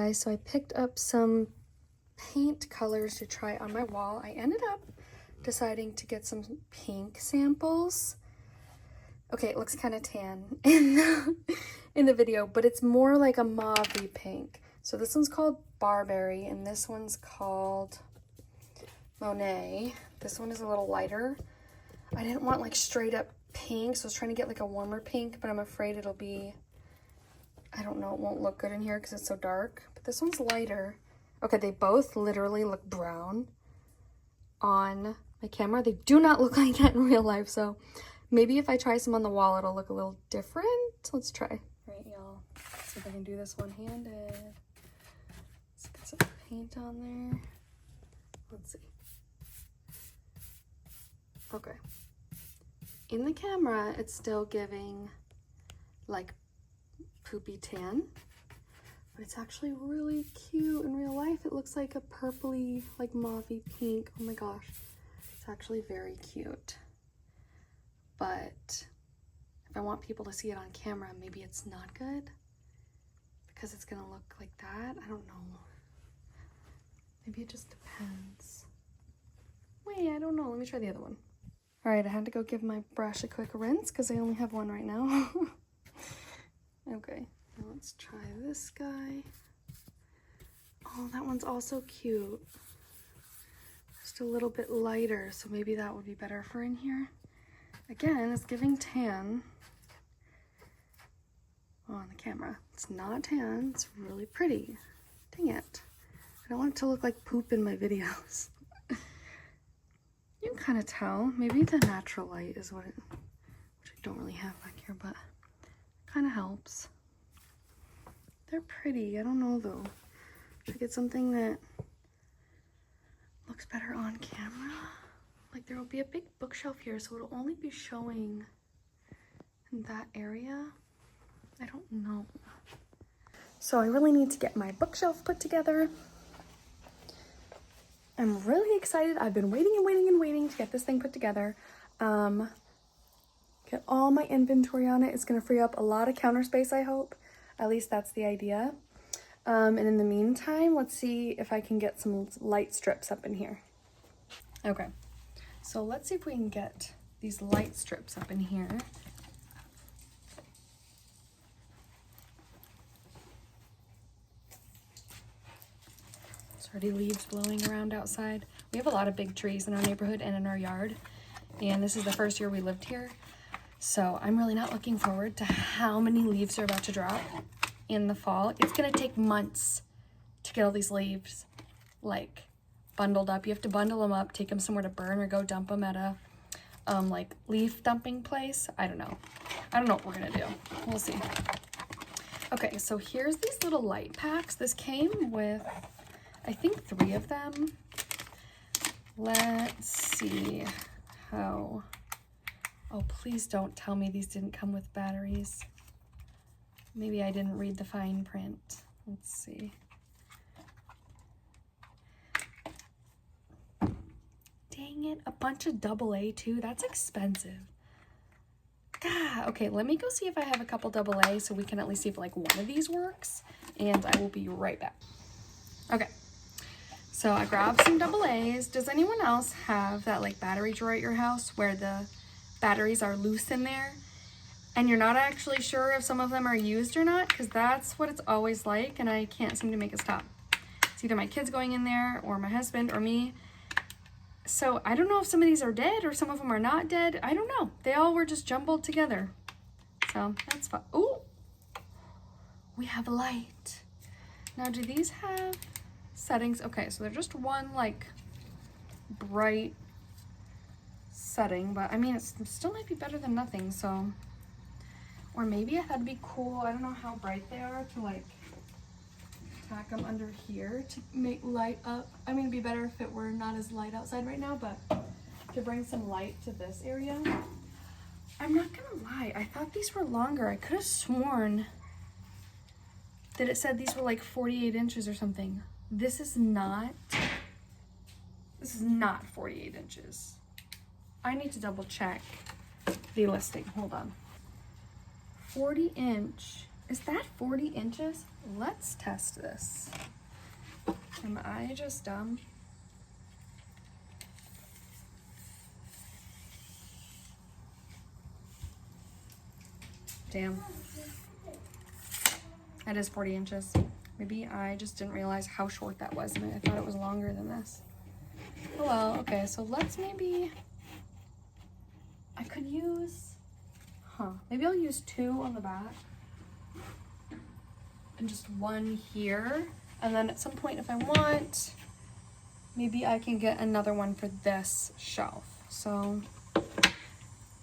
guys, so I picked up some paint colors to try on my wall. I ended up deciding to get some pink samples. Okay, it looks kind of tan in the video, but it's more like a mauve-y pink. So this one's called Barberry, and this one's called Monet. This one is a little lighter. I didn't want like straight up pink, so I was trying to get like a warmer pink, but I'm afraid it'll be, I don't know, it won't look good in here because it's so dark. But this one's lighter. Okay, they both literally look brown on my camera. They do not look like that in real life, so maybe if I try some on the wall, it'll look a little different. Let's try. All right, y'all. See if I can do this one-handed. Let's get some paint on there. Let's see. Okay. In the camera, it's still giving like poopy tan, but it's actually really cute in real life. It looks like a purpley, like mauve-y pink. Oh my gosh. It's actually very cute. But if I want people to see it on camera, maybe it's not good because it's gonna look like that. I don't know. Maybe it just depends. Wait, I don't know. Let me try the other one. All right, I had to go give my brush a quick rinse because I only have one right now. Okay, now let's try this guy. Oh, that one's also cute. Just a little bit lighter, so maybe that would be better for in here. Again, it's giving tan on the camera. It's not tan, it's really pretty. Dang it. I don't want it to look like poop in my videos. You can kind of tell. Maybe the natural light is what it, which I don't really have back here, but kind of helps. They're pretty. I don't know though. Should I get something that looks better on camera? Like there will be a big bookshelf here, so it'll only be showing in that area. I don't know. So I really need to get my bookshelf put together. I'm really excited. I've been waiting and waiting and waiting to get this thing put together. Get all my inventory on it. It's gonna free up a lot of counter space, I hope. At least that's the idea. And in the meantime, let's see if I can get some light strips up in here. Okay, so let's see if we can get these light strips up in here. There's already leaves blowing around outside. We have a lot of big trees in our neighborhood and in our yard, and this is the first year we lived here. So I'm really not looking forward to how many leaves are about to drop in the fall. It's gonna take months to get all these leaves like bundled up. You have to bundle them up, take them somewhere to burn, or go dump them at a like leaf dumping place. I don't know what we're gonna do. We'll see. Okay, so here's these little light packs. This came with, I think, 3 of them. Let's see how. Oh, please don't tell me these didn't come with batteries. Maybe I didn't read the fine print. Let's see. Dang it, a bunch of AA too. That's expensive. God, okay, let me go see if I have a couple AA so we can at least see if like one of these works, and I will be right back. Okay, so I grabbed some AA's. Does anyone else have that like battery drawer at your house where the batteries are loose in there and you're not actually sure if some of them are used or not? Because that's what it's always like, and I can't seem to make it stop. It's either my kids going in there or my husband or me. So I don't know if some of these are dead or some of them are not dead. I don't know. They all were just jumbled together. So that's fun. Oh, we have a light. Now, do these have settings? Okay, so they're just one like bright setting, but I mean, it still might be better than nothing. So, or maybe that'd be cool. I don't know how bright they are to like tack them under here to make light up. I mean, it'd be better if it were not as light outside right now, but to bring some light to this area. I'm not gonna lie, I thought these were longer. I could have sworn that it said these were like 48 inches or something. This is not 48 inches. I need to double check the listing. Hold on. 40 inch Is that 40 inches? Let's test this. Am I just dumb? Damn. That is 40 inches. Maybe I just didn't realize how short that was, and I thought it was longer than this. Oh well, okay, so let's maybe, I could use, maybe I'll use 2 on the back and just 1 here. And then at some point, if I want, maybe I can get another one for this shelf. So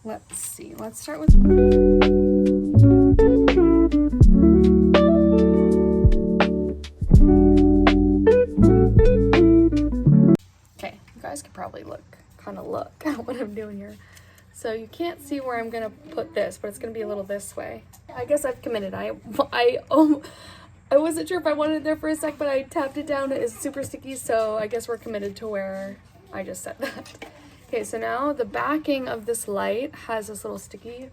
let's see, let's start with, okay, you guys could probably kind of look at what I'm doing here. So you can't see where I'm gonna put this, but it's gonna be a little this way. I guess I've committed. I wasn't sure if I wanted it there for a sec, but I tapped it down. It is super sticky, so I guess we're committed to where I just said that. Okay, so now the backing of this light has this little sticky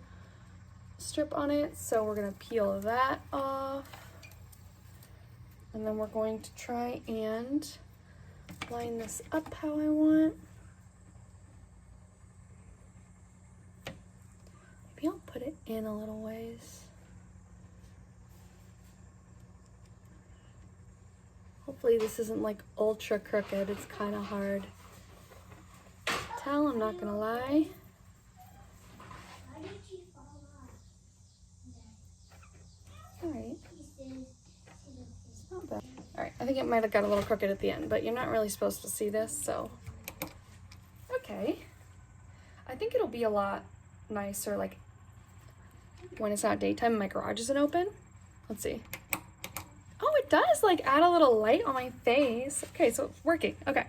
strip on it, so we're gonna peel that off. And then we're going to try and line this up how I want. Maybe I'll put it in a little ways. Hopefully this isn't like ultra crooked. It's kind of hard to tell, I'm not gonna lie. Alright. It's not bad. Alright, I think it might have got a little crooked at the end, but you're not really supposed to see this, so. Okay. I think it'll be a lot nicer like when it's not daytime and my garage isn't open. Let's see. Oh, it does like add a little light on my face. Okay, so it's working. Okay,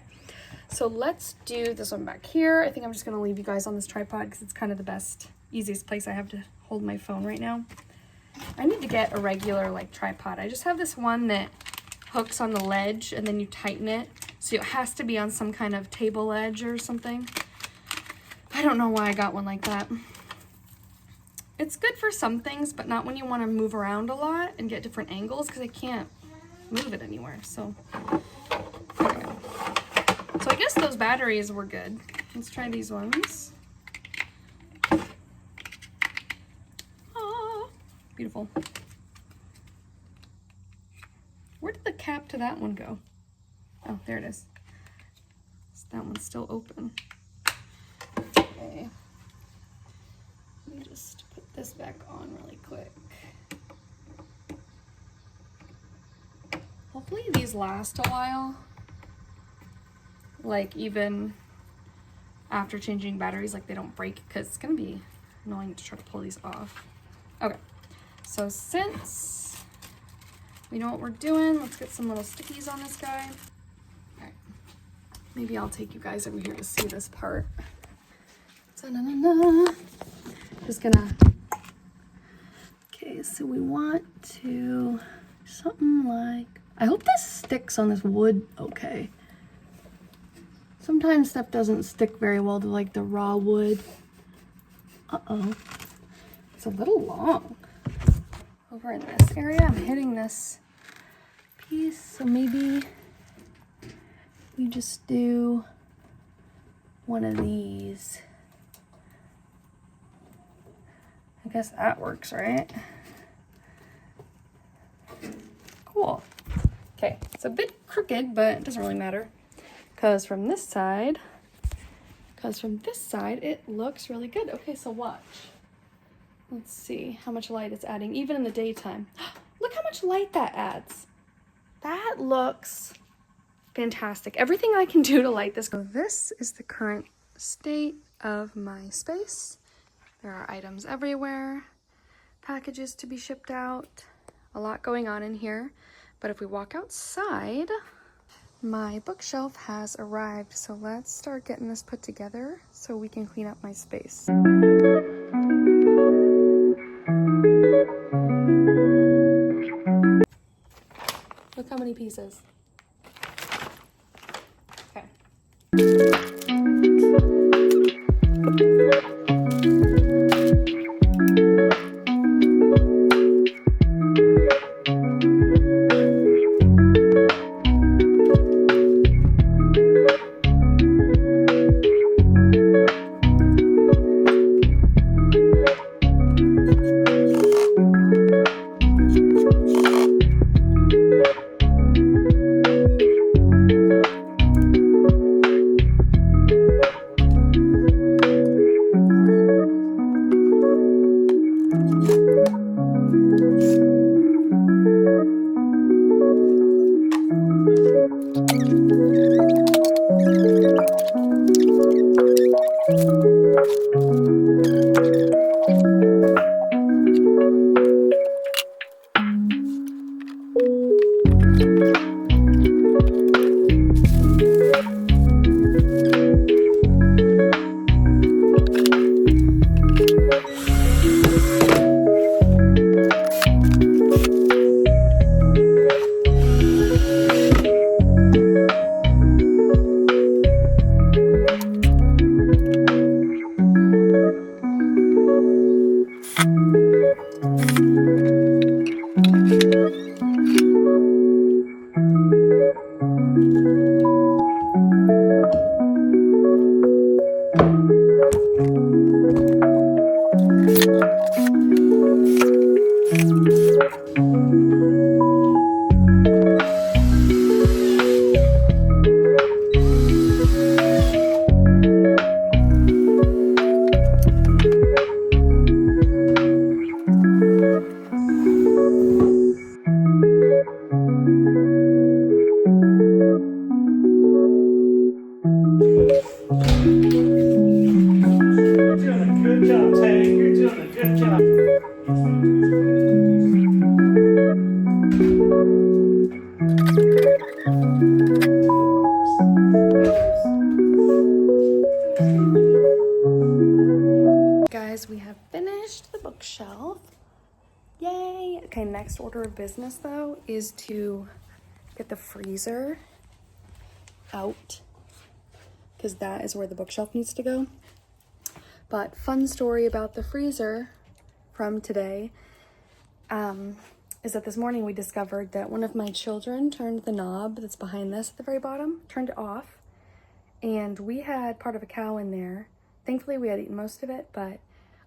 so let's do this one back here. I think I'm just gonna leave you guys on this tripod because it's kind of the best, easiest place I have to hold my phone right now. I need to get a regular like tripod. I just have this one that hooks on the ledge and then you tighten it. So it has to be on some kind of table ledge or something. I don't know why I got one like that. It's good for some things, but not when you want to move around a lot and get different angles because I can't move it anywhere. So, okay. So I guess those batteries were good. Let's try these ones. Ah, beautiful. Where did the cap to that one go? Oh, there it is. So that one's still open. Okay. Let me just put this back on really quick. Hopefully these last a while. Like even after changing batteries, like they don't break because it's gonna be annoying to try to pull these off. Okay, so since we know what we're doing, let's get some little stickies on this guy. All right, maybe I'll take you guys over here to see this part. Ta-na-na-na. Just gonna, okay, so we want to, something like, I hope this sticks on this wood okay. Sometimes stuff doesn't stick very well to like the raw wood. Uh-oh, it's a little long. Over in this area, I'm hitting this piece, so maybe we just do one of these. I guess that works, right? Cool. Okay, it's a bit crooked, but it doesn't really matter. Because from this side, it looks really good. Okay, so watch. Let's see how much light it's adding, even in the daytime. Look how much light that adds. That looks fantastic. Everything I can do to light this. So this is the current state of my space. There are items everywhere, packages to be shipped out, a lot going on in here. But if we walk outside, my bookshelf has arrived. So let's start getting this put together so we can clean up my space. Look how many pieces. Okay. Guys, we have finished the bookshelf. Yay! Okay, next order of business though is to get the freezer out because that is where the bookshelf needs to go. But fun story about the freezer from today is that this morning we discovered that one of my children turned the knob that's behind this at the very bottom, turned it off, and we had part of a cow in there. Thankfully we had eaten most of it, but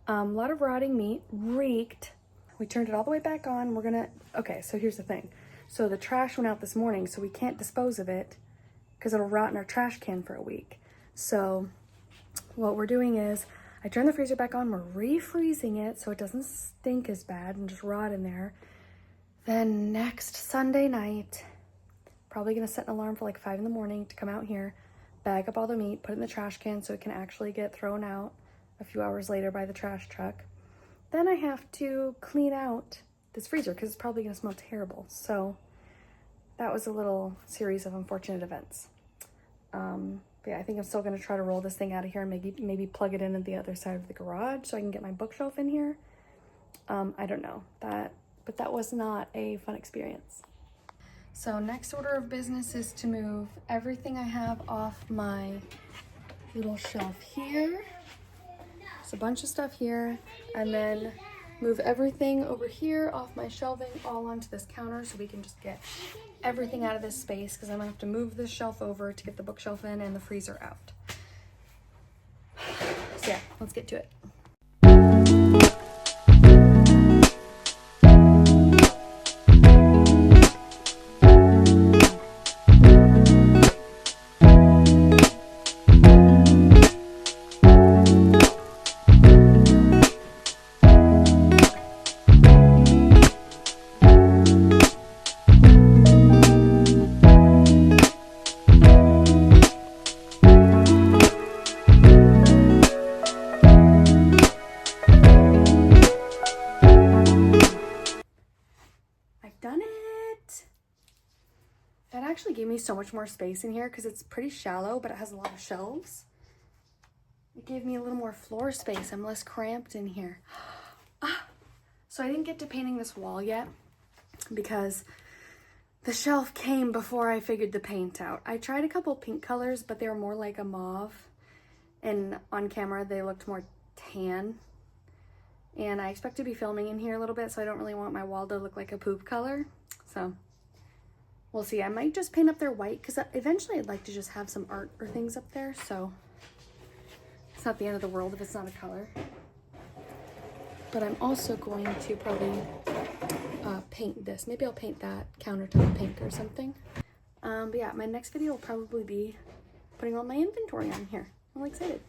a lot of rotting meat, reeked. We turned it all the way back on. Okay, so here's the thing. So the trash went out this morning, so we can't dispose of it because it'll rot in our trash can for a week. So what we're doing is I turn the freezer back on, we're refreezing it so it doesn't stink as bad and just rot in there. Then next Sunday night, probably gonna set an alarm for like 5 in the morning to come out here, bag up all the meat, put it in the trash can so it can actually get thrown out a few hours later by the trash truck. Then I have to clean out this freezer because it's probably gonna smell terrible. So that was a little series of unfortunate events. But yeah, I think I'm still gonna try to roll this thing out of here and maybe plug it in at the other side of the garage so I can get my bookshelf in here. I don't know but that was not a fun experience. So next order of business is to move everything I have off my little shelf here. There's a bunch of stuff here, and then move everything over here off my shelving all onto this counter so we can just get everything out of this space because I'm gonna have to move this shelf over to get the bookshelf in and the freezer out. So yeah, let's get to it. Actually gave me so much more space in here because it's pretty shallow, but it has a lot of shelves. It gave me a little more floor space. I'm less cramped in here. So I didn't get to painting this wall yet because the shelf came before I figured the paint out. I tried a couple pink colors, but they were more like a mauve, and on camera they looked more tan. And I expect to be filming in here a little bit, so I don't really want my wall to look like a poop color. So we'll see. I might just paint up there white because eventually I'd like to just have some art or things up there. So it's not the end of the world if it's not a color. But I'm also going to probably paint this. Maybe I'll paint that countertop pink or something. But yeah, my next video will probably be putting all my inventory on here. I'm really excited.